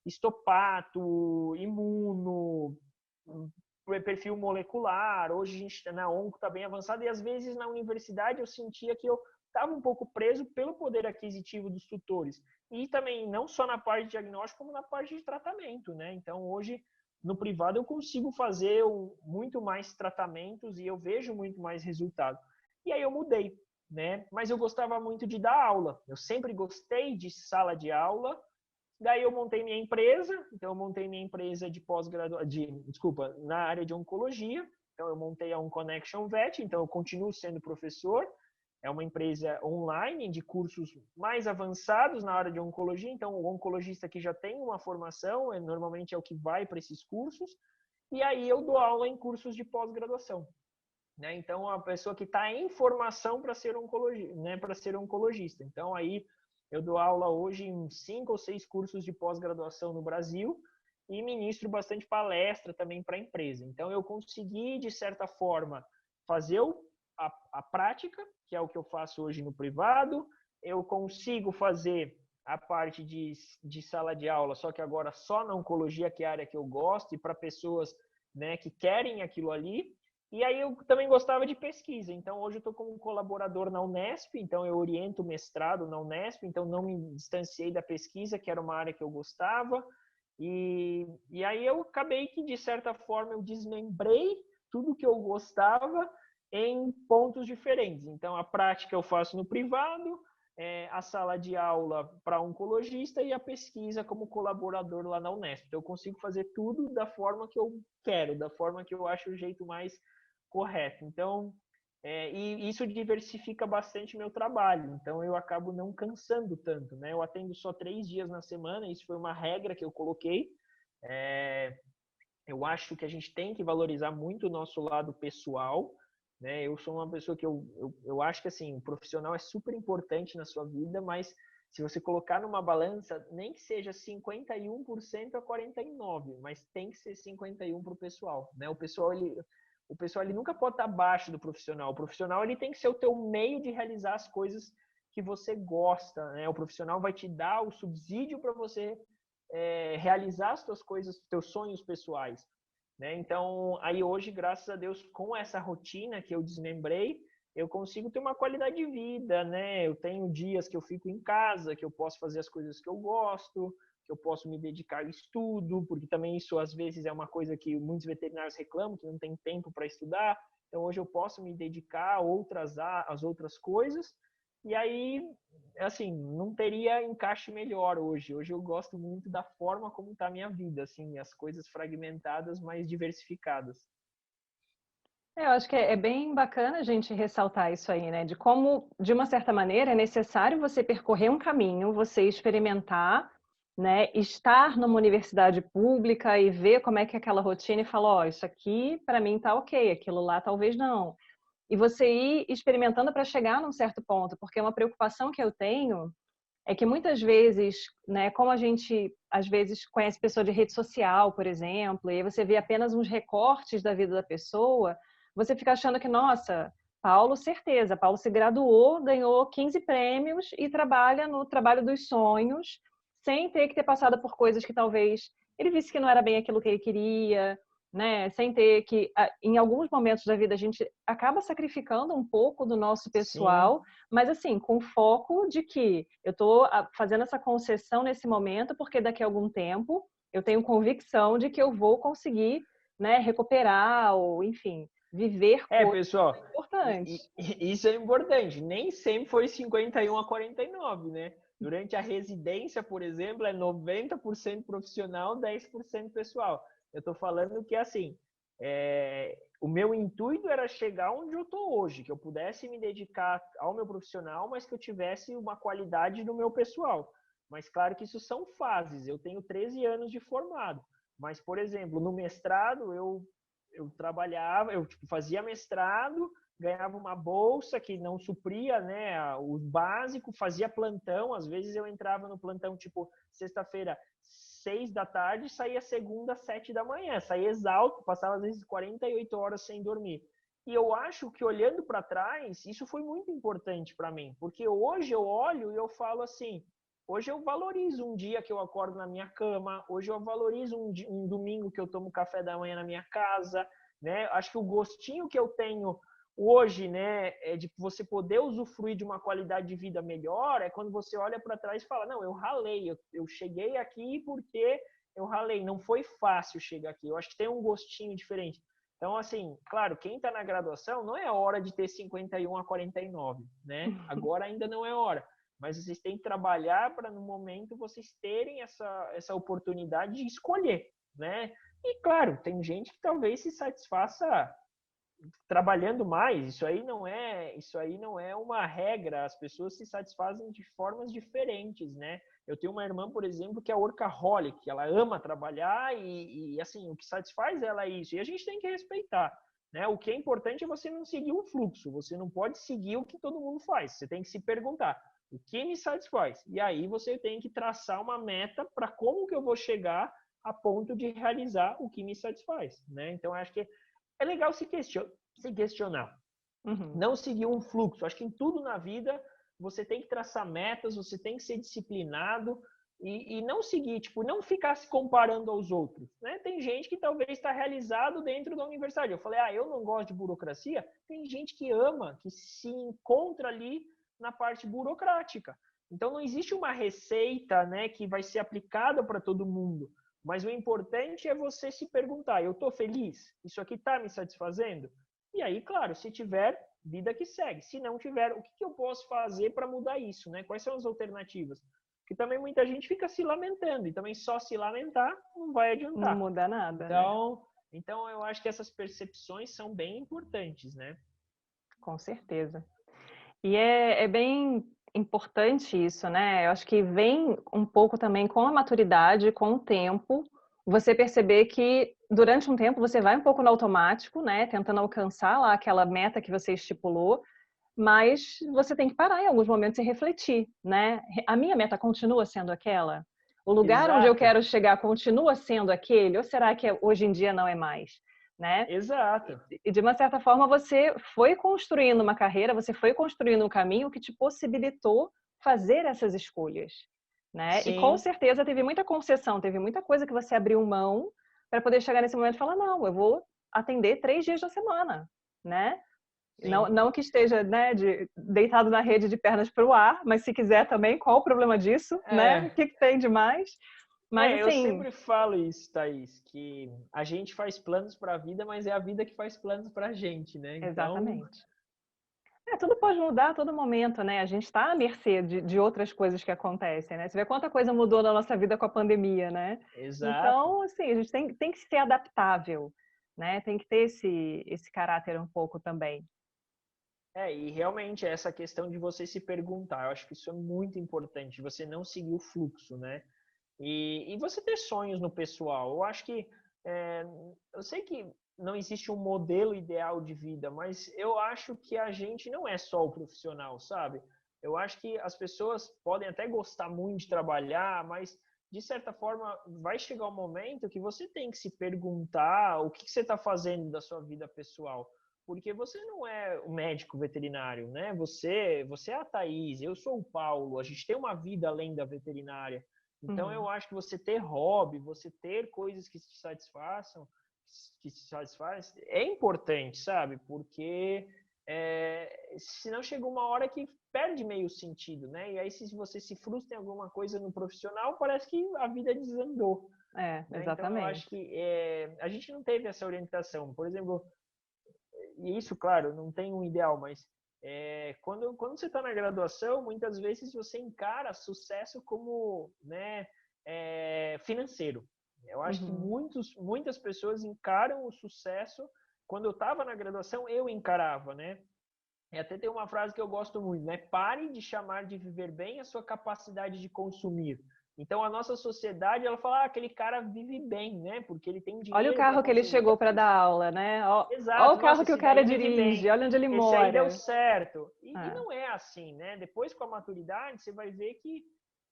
histopato, imuno, perfil molecular. Hoje a gente na onco está bem avançado e às vezes na universidade eu sentia que eu estava um pouco preso pelo poder aquisitivo dos tutores. E também não só na parte de diagnóstico, como na parte de tratamento, né? Então, hoje, no privado, eu consigo fazer muito mais tratamentos e eu vejo muito mais resultado. E aí eu mudei, né? Mas eu gostava muito de dar aula. Eu sempre gostei de sala de aula. Daí eu montei minha empresa. Então, eu montei minha empresa de desculpa, na área de oncologia. Então, eu montei a OnConnection Vet. Então, eu continuo sendo professor. É uma empresa online de cursos mais avançados na área de oncologia. Então, o oncologista que já tem uma formação, normalmente é o que vai para esses cursos. E aí eu dou aula em cursos de pós-graduação. Né? Então, a pessoa que está em formação para ser né, para ser oncologista. Então, aí eu dou aula hoje em 5 ou 6 cursos de pós-graduação no Brasil e ministro bastante palestra também para a empresa. Então, eu consegui, de certa forma, fazer a prática, que é o que eu faço hoje no privado. Eu consigo fazer a parte de sala de aula, só que agora só na oncologia, que é a área que eu gosto, e para pessoas, né, que querem aquilo ali. E aí eu também gostava de pesquisa. Então, hoje eu estou como colaborador na Unesp, então eu oriento o mestrado na Unesp, então não me distanciei da pesquisa, que era uma área que eu gostava. E aí eu acabei que, de certa forma, eu desmembrei tudo que eu gostava em pontos diferentes. Então, a prática eu faço no privado, a sala de aula para oncologista e a pesquisa como colaborador lá na Unesp. Então, eu consigo fazer tudo da forma que eu quero, da forma que eu acho o jeito mais correto. Então, e isso diversifica bastante meu trabalho. Então, eu acabo não cansando tanto, né? Eu atendo só 3 dias na semana, isso foi uma regra que eu coloquei. Eu acho que a gente tem que valorizar muito o nosso lado pessoal, né? Eu sou uma pessoa que eu acho que, assim, o profissional é super importante na sua vida, mas se você colocar numa balança, nem que seja 51% a 49%, mas tem que ser 51% para o pessoal, né? O pessoal ele nunca pode estar abaixo do profissional. O profissional ele tem que ser o teu meio de realizar as coisas que você gosta, né? O profissional vai te dar o subsídio para você realizar as tuas coisas, teus sonhos pessoais, né? Então, aí hoje, graças a Deus, com essa rotina que eu desmembrei, eu consigo ter uma qualidade de vida, né? Eu tenho dias que eu fico em casa, que eu posso fazer as coisas que eu gosto, que eu posso me dedicar ao estudo, porque também isso às vezes é uma coisa que muitos veterinários reclamam, que não tem tempo para estudar. Então hoje eu posso me dedicar às outras coisas. E aí, assim, não teria encaixe melhor hoje. Hoje eu gosto muito da forma como está a minha vida, assim, as coisas fragmentadas, mas diversificadas. Eu acho que é bem bacana a gente ressaltar isso aí, né? De como, de uma certa maneira, é necessário você percorrer um caminho, você experimentar, né? Estar numa universidade pública e ver como é que é aquela rotina e falar, ó, isso aqui para mim tá ok, aquilo lá talvez não. E você ir experimentando para chegar num certo ponto, porque uma preocupação que eu tenho é que muitas vezes, né, como a gente às vezes conhece pessoa de rede social, por exemplo, e aí você vê apenas uns recortes da vida da pessoa, você fica achando que, nossa, Paulo, certeza, Paulo se graduou, ganhou 15 prêmios e trabalha no trabalho dos sonhos, sem ter que ter passado por coisas que talvez ele disse que não era bem aquilo que ele queria, né? Sem ter que, em alguns momentos da vida, a gente acaba sacrificando um pouco do nosso Sim. pessoal, mas assim, com foco de que eu estou fazendo essa concessão nesse momento, porque daqui a algum tempo eu tenho convicção de que eu vou conseguir, né, recuperar ou, enfim, viver coisas Pessoal, importantes. isso é importante. Nem sempre foi 51 a 49, né? Durante a residência, por exemplo, é 90% profissional, 10% pessoal. Eu estou falando que, assim, o meu intuito era chegar onde eu estou hoje, que eu pudesse me dedicar ao meu profissional, mas que eu tivesse uma qualidade no meu pessoal. Mas, claro que isso são fases. Eu tenho 13 anos de formado. Mas, por exemplo, no mestrado, eu trabalhava, eu tipo, fazia mestrado, ganhava uma bolsa que não supria, né, o básico, fazia plantão, às vezes eu entrava no plantão, tipo, sexta-feira, 6 da tarde, saía segunda, 7 da manhã, saía exausto, passava às vezes 48 horas sem dormir. E eu acho que, olhando para trás, isso foi muito importante para mim, porque hoje eu olho e eu falo assim, hoje eu valorizo um dia que eu acordo na minha cama, hoje eu valorizo um domingo que eu tomo café da manhã na minha casa, né? Acho que o gostinho que eu tenho hoje, né, de você poder usufruir de uma qualidade de vida melhor, é quando você olha para trás e fala, não, eu ralei, eu cheguei aqui porque eu ralei, não foi fácil chegar aqui. Eu acho que tem um gostinho diferente. Então, assim, claro, quem está na graduação não é hora de ter 51 a 49, né? Agora ainda não é hora. Mas vocês têm que trabalhar para, no momento, vocês terem essa oportunidade de escolher, né? E, claro, tem gente que talvez se satisfaça trabalhando mais. Isso aí não é uma regra. As pessoas se satisfazem de formas diferentes, né? Eu tenho uma irmã, por exemplo, que é workaholic. Ela ama trabalhar e assim, o que satisfaz ela é isso. E a gente tem que respeitar, né? O que é importante é você não seguir um fluxo. Você não pode seguir o que todo mundo faz. Você tem que se perguntar, o que me satisfaz? E aí você tem que traçar uma meta para como que eu vou chegar a ponto de realizar o que me satisfaz, né? Então, acho que é legal se questionar. Uhum. Não seguir um fluxo. Acho que em tudo na vida você tem que traçar metas, você tem que ser disciplinado e não seguir, tipo, não ficar se comparando aos outros, né? Tem gente que talvez está realizado dentro da universidade. Eu falei, eu não gosto de burocracia. Tem gente que ama, que se encontra ali na parte burocrática. Então não existe uma receita, né, que vai ser aplicada para todo mundo. Mas o importante é você se perguntar, eu estou feliz? Isso aqui está me satisfazendo? E aí, claro, se tiver, vida que segue. Se não tiver, o que eu posso fazer para mudar isso, né? Quais são as alternativas? Porque também muita gente fica se lamentando, e também só se lamentar não vai Não adiantar. muda nada, né? Então eu acho que essas percepções são bem importantes, né? Com certeza. E é bem importante isso, né? Eu acho que vem um pouco também com a maturidade, com o tempo, você perceber que durante um tempo você vai um pouco no automático, né? Tentando alcançar lá aquela meta que você estipulou, mas você tem que parar em alguns momentos e refletir, né? A minha meta continua sendo aquela? O lugar onde eu Exato, quero chegar continua sendo aquele? Ou será que hoje em dia não é mais, né? exato. E de uma certa forma você foi construindo uma carreira, você foi construindo um caminho que te possibilitou fazer essas escolhas, né? E com Sim, certeza teve muita concessão, teve muita coisa que você abriu mão para poder chegar nesse momento e falar, não, eu vou atender 3 dias da semana, né? Não, sim. não que esteja, né, deitado na rede de pernas para o ar, mas se quiser também, qual o problema disso, né? O É, que tem de mais? Mas eu assim, sempre falo isso, Thaís, que a gente faz planos para a vida, mas é a vida que faz planos para a gente, né? Então, exatamente. Tudo pode mudar a todo momento, né? A gente está à mercê de outras coisas que acontecem, né? Você vê quanta coisa mudou na nossa vida com a pandemia, né? exato. Então, assim, a gente tem que ser adaptável, né? Tem que ter esse caráter um pouco também. E realmente essa questão de você se perguntar, eu acho que isso é muito importante, você não seguir o fluxo, né? E você ter sonhos no pessoal. Eu acho que, é, eu sei que não existe um modelo ideal de vida, mas eu acho que a gente não é só o profissional, sabe? Eu acho que as pessoas podem até gostar muito de trabalhar, mas de certa forma vai chegar um momento que você tem que se perguntar o que você está fazendo da sua vida pessoal. Porque você não é o médico veterinário, né? Você é a Thaís, eu sou o Paulo, a gente tem uma vida além da veterinária. Então, eu Uhum. acho que você ter hobby, você ter coisas que te satisfaçam, que te satisfaz, é importante, sabe? Porque senão chega uma hora que perde meio sentido, né? E aí, se você se frustra em alguma coisa no profissional, parece que a vida desandou, né? Então, eu acho Exatamente. que a gente não teve essa orientação. Por exemplo, e isso, claro, não tem um ideal, mas quando você está na graduação, muitas vezes você encara sucesso como, né, financeiro. Eu acho que Uhum. muitas pessoas encaram o sucesso. Quando eu estava na graduação, eu encarava, né? E até tem uma frase que eu gosto muito, né? Pare de chamar de viver bem a sua capacidade de consumir. Então, a nossa sociedade, ela fala, aquele cara vive bem, né? Porque ele tem Olha o dinheiro para carro que ele consumir. chegou para dar aula, né? Ó o Exato, carro nossa, que o esse cara daí vive dirige, bem, olha onde ele esse aí deu mora. certo. E É. não é assim, né? Depois, com a maturidade, você vai ver que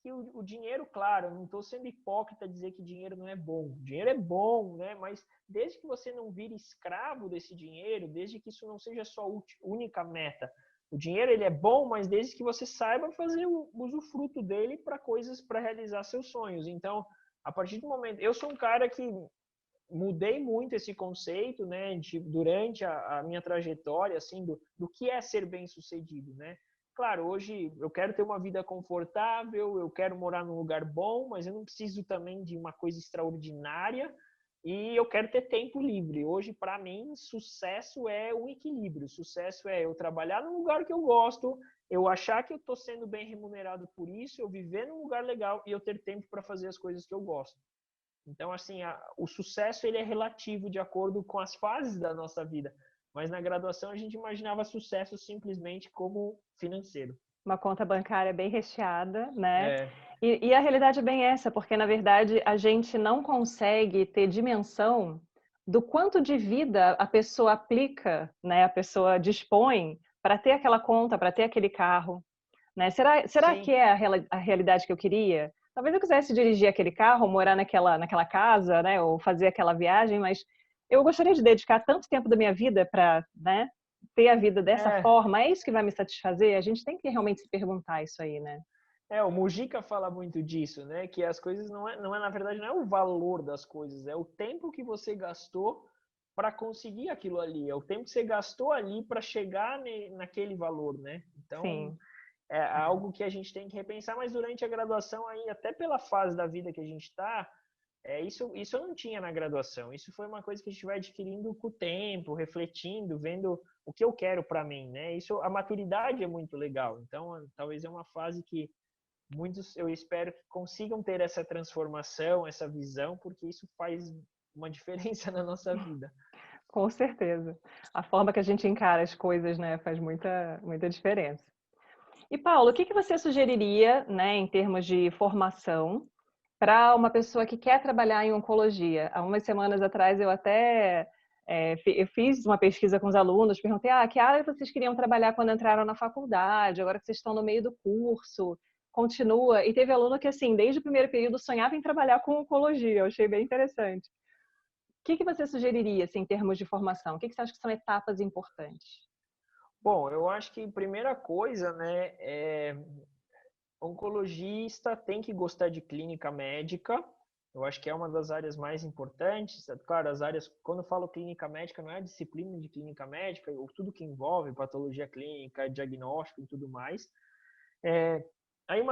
o dinheiro, claro, não estou sendo hipócrita dizer que dinheiro não é bom. O dinheiro é bom, né? Mas desde que você não vire escravo desse dinheiro, desde que isso não seja sua única meta. O dinheiro, ele é bom, mas desde que você saiba fazer o usufruto dele para coisas, para realizar seus sonhos. Então, a partir do momento... Eu sou um cara que mudei muito esse conceito, né, durante a minha trajetória, assim, do que é ser bem-sucedido, né? Claro, hoje eu quero ter uma vida confortável, eu quero morar num lugar bom, mas eu não preciso também de uma coisa extraordinária e eu quero ter tempo livre. Hoje, para mim, sucesso é um equilíbrio. Sucesso é eu trabalhar num lugar que eu gosto, eu achar que eu estou sendo bem remunerado por isso, eu viver num lugar legal e eu ter tempo para fazer as coisas que eu gosto. Então, assim, o sucesso ele é relativo de acordo com as fases da nossa vida. Mas na graduação a gente imaginava sucesso simplesmente como financeiro. Uma conta bancária bem recheada, né? É, E a realidade é bem essa, porque na verdade a gente não consegue ter dimensão do quanto de vida a pessoa aplica, né? A pessoa dispõe para ter aquela conta, para ter aquele carro, né? Será sim, que é a realidade que eu queria? Talvez eu quisesse dirigir aquele carro, morar naquela casa, né? Ou fazer aquela viagem, mas eu gostaria de dedicar tanto tempo da minha vida para, né? Ter a vida dessa é, forma, é isso que vai me satisfazer? A gente tem que realmente se perguntar isso aí, né? o Mujica fala muito disso, né? Que as coisas na verdade, não é o valor das coisas, é o tempo que você gastou para conseguir aquilo ali, é o tempo que você gastou ali para chegar naquele valor, né? Então, Sim. é algo que a gente tem que repensar, mas durante a graduação aí, até pela fase da vida que a gente está, isso eu não tinha na graduação. Isso foi uma coisa que a gente vai adquirindo com o tempo, refletindo, vendo o que eu quero para mim, né? Isso, a maturidade é muito legal. Então, talvez é uma fase que muitos, eu espero que consigam ter essa transformação, essa visão, porque isso faz uma diferença na nossa vida. Com certeza. A forma que a gente encara as coisas, né, faz muita diferença. E Paulo, o que que você sugeriria, né, em termos de formação para uma pessoa que quer trabalhar em oncologia? Há umas semanas atrás eu até eu fiz uma pesquisa com os alunos, perguntei, que área vocês queriam trabalhar quando entraram na faculdade, agora que vocês estão no meio do curso, continua. E teve aluno que, assim, desde o primeiro período sonhava em trabalhar com oncologia, eu achei bem interessante. O que que você sugeriria, assim, em termos de formação? O que que você acha que são etapas importantes? Bom, eu acho que primeira coisa, né, oncologista tem que gostar de clínica médica. Eu acho que é uma das áreas mais importantes. Claro, as áreas, quando eu falo clínica médica, não é a disciplina de clínica médica, ou tudo que envolve patologia clínica, diagnóstico e tudo mais. É, aí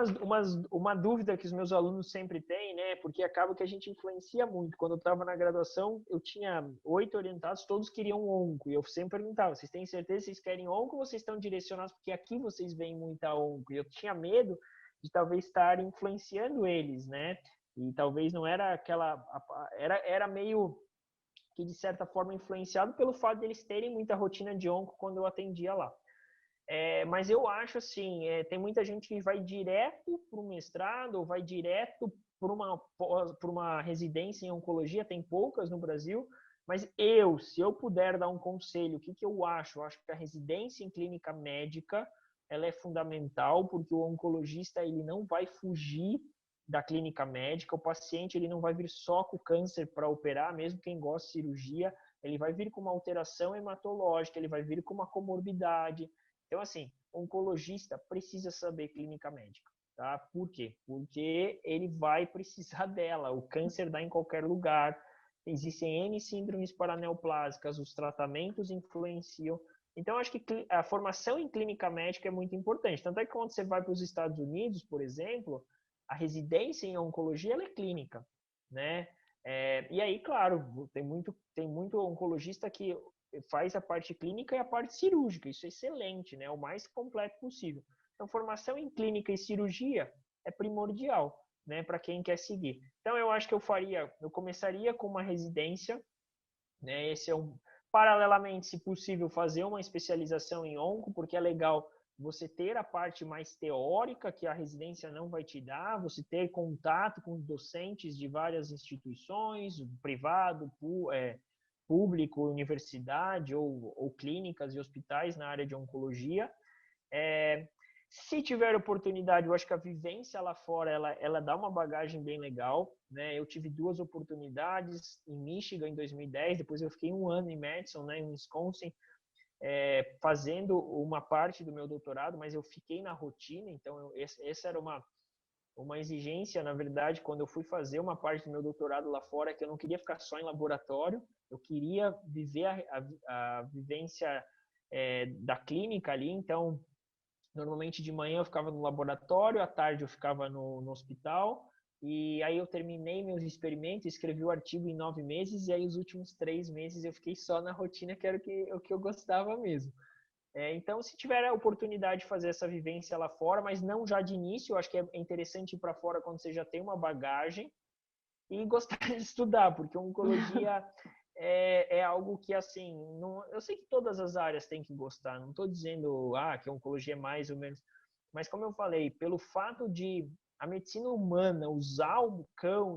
uma dúvida que os meus alunos sempre têm, né? Porque acaba que a gente influencia muito. Quando eu estava na graduação, eu tinha 8 orientados, todos queriam onco. E eu sempre perguntava, vocês têm certeza que vocês querem onco ou vocês estão direcionados? Porque aqui vocês veem muita onco. E eu tinha medo de talvez estar influenciando eles, né? E talvez não era era meio que de certa forma influenciado pelo fato de eles terem muita rotina de onco quando eu atendia lá. Mas eu acho assim, tem muita gente que vai direto para o mestrado ou vai direto para uma residência em oncologia, tem poucas no Brasil, mas se eu puder dar um conselho, o que, que eu acho? Eu acho que a residência em clínica médica ela é fundamental, porque o oncologista ele não vai fugir da clínica médica, o paciente ele não vai vir só com câncer para operar, mesmo quem gosta de cirurgia, ele vai vir com uma alteração hematológica, ele vai vir com uma comorbidade. Então, assim, o oncologista precisa saber clínica médica, tá? Por quê? Porque ele vai precisar dela. O câncer dá em qualquer lugar. Existem N síndromes paraneoplásicas, os tratamentos influenciam. Então, acho que a formação em clínica médica é muito importante. Tanto é que quando você vai para os Estados Unidos, por exemplo, a residência em oncologia ela é clínica, né? E aí, claro, tem muito oncologista que faz a parte clínica e a parte cirúrgica. Isso é excelente, né? O mais completo possível. Então, formação em clínica e cirurgia é primordial, né, para quem quer seguir. Então, eu acho que eu começaria com uma residência, né? Esse é paralelamente, se possível, fazer uma especialização em onco, porque é legal você ter a parte mais teórica que a residência não vai te dar, você ter contato com docentes de várias instituições, privado, público, universidade ou clínicas e hospitais na área de oncologia. Se tiver oportunidade, eu acho que a vivência lá fora, ela dá uma bagagem bem legal, né? Eu tive 2 oportunidades em Michigan em 2010, depois eu fiquei 1 ano em Madison, né, em Wisconsin, fazendo uma parte do meu doutorado, mas eu fiquei na rotina, então essa era uma exigência, na verdade, quando eu fui fazer uma parte do meu doutorado lá fora, que eu não queria ficar só em laboratório, eu queria viver a vivência da clínica ali. Então, normalmente de manhã eu ficava no laboratório, à tarde eu ficava no hospital, e aí eu terminei meus experimentos, escrevi o artigo em 9 meses, e aí os últimos 3 meses eu fiquei só na rotina, que era o que eu gostava mesmo. Então, se tiver a oportunidade de fazer essa vivência lá fora, mas não já de início, eu acho que é interessante ir para fora quando você já tem uma bagagem e gostar de estudar, porque oncologia é algo que, assim, não, eu sei que todas as áreas têm que gostar, não estou dizendo que a oncologia é mais ou menos, mas como eu falei, pelo fato de a medicina humana usar o cão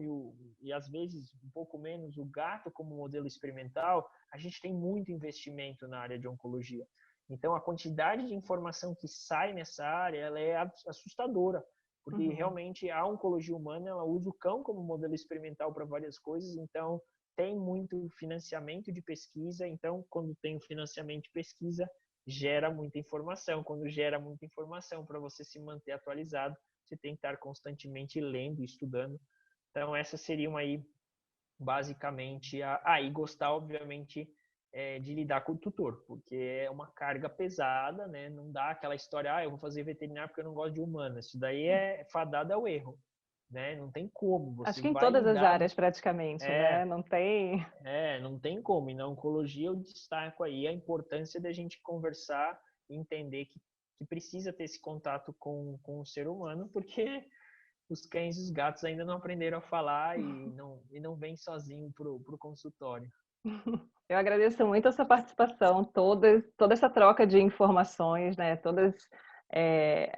e às vezes um pouco menos o gato como modelo experimental, a gente tem muito investimento na área de oncologia. Então, a quantidade de informação que sai nessa área, ela é assustadora, porque realmente a oncologia humana, ela usa o cão como modelo experimental para várias coisas, então tem muito financiamento de pesquisa, então quando tem o financiamento de pesquisa, gera muita informação. Quando gera muita informação, para você se manter atualizado, você tem que estar constantemente lendo e estudando. Então, essas seriam aí, basicamente, e gostar, obviamente, de lidar com o tutor, porque é uma carga pesada, né? Não dá aquela história, eu vou fazer veterinário porque eu não gosto de humana. Isso daí é fadado ao erro, né? Não tem como, Acho você que em vai todas as lidar... áreas, praticamente, né? Não tem... Não tem como. E na oncologia eu destaco aí a importância da gente conversar e entender que precisa ter esse contato com o ser humano, porque os cães e os gatos ainda não aprenderam a falar e não vêm sozinho pro consultório. Eu agradeço muito a sua participação, toda essa troca de informações, né? Todas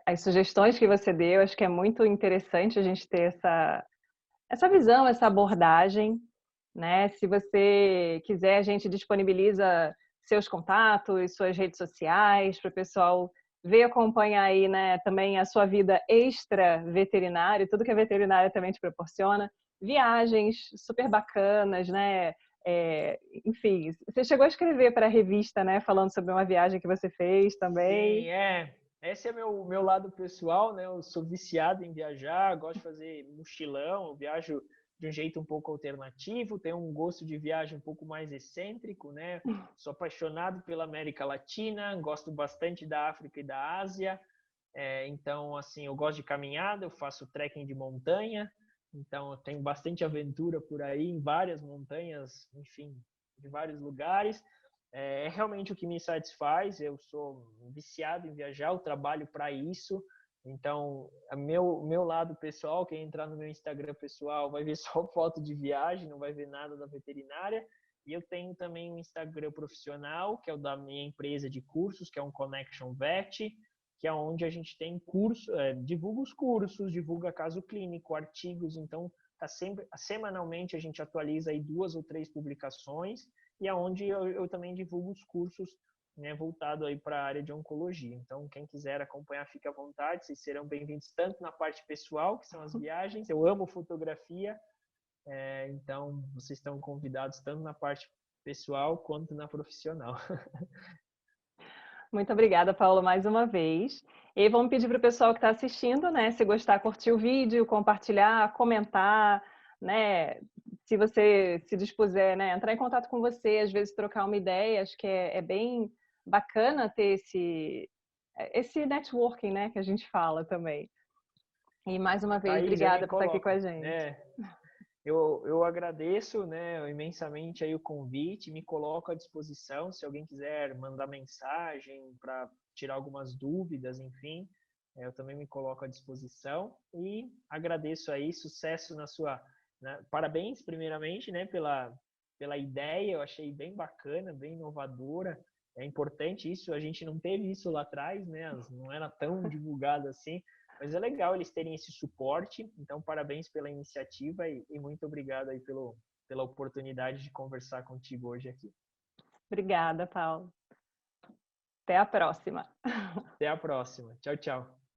as sugestões que você deu. Acho que é muito interessante a gente ter essa visão, essa abordagem, né? Se você quiser, a gente disponibiliza seus contatos, suas redes sociais, para o pessoal ver, acompanhar aí, né, também a sua vida extra veterinária, tudo que a veterinária também te proporciona, viagens super bacanas, né? Enfim, você chegou a escrever para a revista, né, falando sobre uma viagem que você fez também. Sim, esse é meu lado pessoal, né? Eu sou viciado em viajar, gosto de fazer mochilão, eu viajo de um jeito um pouco alternativo, tenho um gosto de viagem um pouco mais excêntrico, né? Sou apaixonado pela América Latina, gosto bastante da África e da Ásia. Então, assim, eu gosto de caminhada, eu faço trekking de montanha, então eu tenho bastante aventura por aí, em várias montanhas, enfim, de vários lugares. É realmente o que me satisfaz, eu sou viciado em viajar, eu trabalho para isso. Então, meu lado pessoal, quem entrar no meu Instagram pessoal vai ver só foto de viagem, não vai ver nada da veterinária. E eu tenho também um Instagram profissional, que é o da minha empresa de cursos, que é um Connection Vet, que é onde a gente tem curso, divulga os cursos, divulga caso clínico, artigos. Então, semanalmente a gente atualiza aí 2 ou 3 publicações, e é onde eu também divulgo os cursos, né, voltado aí para a área de oncologia. Então, quem quiser acompanhar, fique à vontade, vocês serão bem-vindos tanto na parte pessoal, que são as viagens, eu amo fotografia, então vocês estão convidados tanto na parte pessoal quanto na profissional. Muito obrigada, Paula, mais uma vez. E aí, vamos pedir para o pessoal que está assistindo, né? Se gostar, curtir o vídeo, compartilhar, comentar, né? Se você se dispuser, né? Entrar em contato com você, às vezes trocar uma ideia, acho que é bem bacana ter esse networking, né? Que a gente fala também. E mais uma vez, Thaís, eu me obrigada por estar aqui com coloco. a gente. Eu agradeço, né, imensamente aí o convite, me coloco à disposição se alguém quiser mandar mensagem para tirar algumas dúvidas, enfim, eu também me coloco à disposição e agradeço aí, sucesso na sua, né, parabéns primeiramente, né, pela ideia, eu achei bem bacana, bem inovadora, é importante isso, a gente não teve isso lá atrás, né, não era tão divulgado assim. Mas é legal eles terem esse suporte, então parabéns pela iniciativa e muito obrigado aí pela oportunidade de conversar contigo hoje aqui. Obrigada, Paula. Até a próxima. Até a próxima. Tchau, tchau.